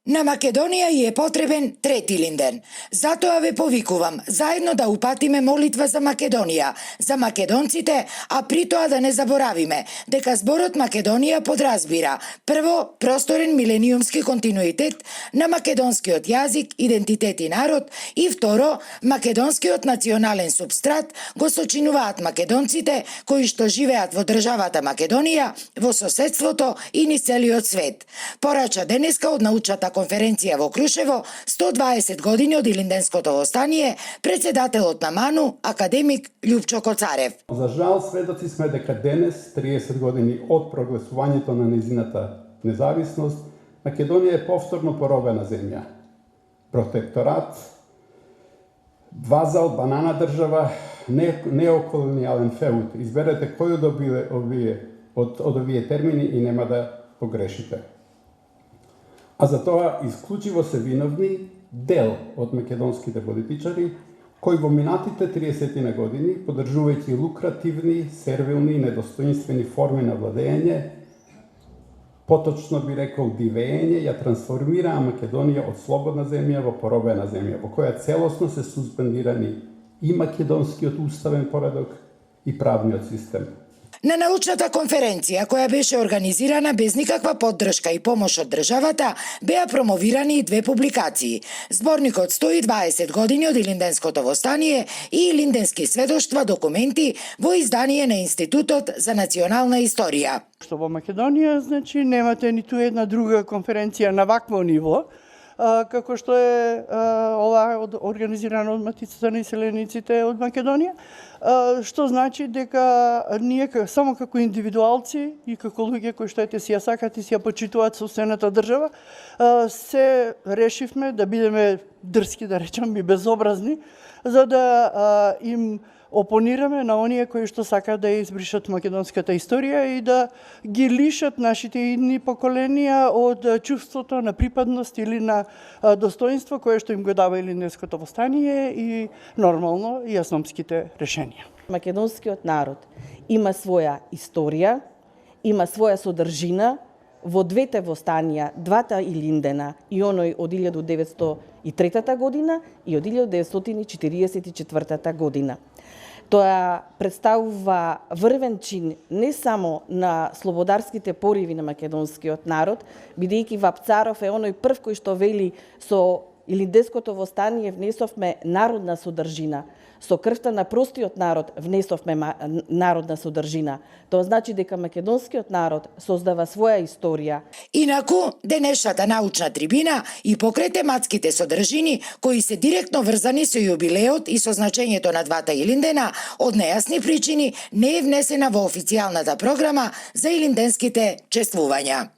На Македонија ја е потребен трети Илинден. Затоа ве повикувам заедно да упатиме молитва за Македонија, за македонците, а при тоа да не заборавиме дека зборот Македонија подразбира прво просторен милениумски континуитет на македонскиот јазик, идентитет и народ и второ македонскиот национален супстрат го сочинуваат македонците кои што живеат во државата Македонија, во соседството и низ целиот свет. Порача денеска од научната конференција во Крушево 120 години од Илинденското востание, председателот на МАНУ, академик Љупчо Коцарев. За жал, сведоци сме дека денес, 30 години од прогласувањето на незината независност, Македонија е повторно поробена земја. Протекторат, вазал, банана држава, неоколонијален феуд. Изберете кој од овие термини и нема да погрешите. А за тоа исклучиво се виновни дел од македонските политичари кои во минатите 30 на години, поддржувајќи лукративни, сервилни и недостоинствени форми на владење, поточно би рекол дивење, ја трансформираа Македонија од слободна земја во поробена земја, во која целосно се суспендирани и македонскиот уставен поредок и правниот систем. На научната конференција, која беше организирана без никаква поддршка и помош од државата, беа промовирани и две публикации. Зборникот 120 години од Илинденското востание и Илинденски сведоштва документи во издание на Институтот за национална историја. Што во Македонија, значи, немате ниту една друга конференција на вакво ниво, како што е ова организирано од Матицата на иселениците од Македонија, што значи дека ние само како индивидуалци и како луѓе кои што си ја сакат и си ја почитуваат сопствената држава, се решивме да бидеме дрски, да речам, и безобразни, за да им опонираме на оние кои што сакаат да ја избришат македонската историја и да ги лишат нашите идни поколенија од чувството на припадност или на достоинство кое што им го дава Илинденското востание и нормално и јасномските решенија. Македонскиот народ има своја историја, има своја содржина во двете востанија, двата Илиндена, и оној од 1903 година и од 1944 година. Тоа представува врвен чин не само на слободарските пориви на македонскиот народ, бидејќи Вапцаров е оној прв кој што вели со Илинденското востание внесовме народна содржина, со крвта на простиот народ внесовме народна содржина. Тоа значи дека македонскиот народ создава своја историја. Инаку, денешната научна трибина и покрај тематските содржини, кои се директно врзани со јубилеот и со значењето на двата Илиндена, од нејасни причини не е внесена во официјалната програма за илинденските чествувања.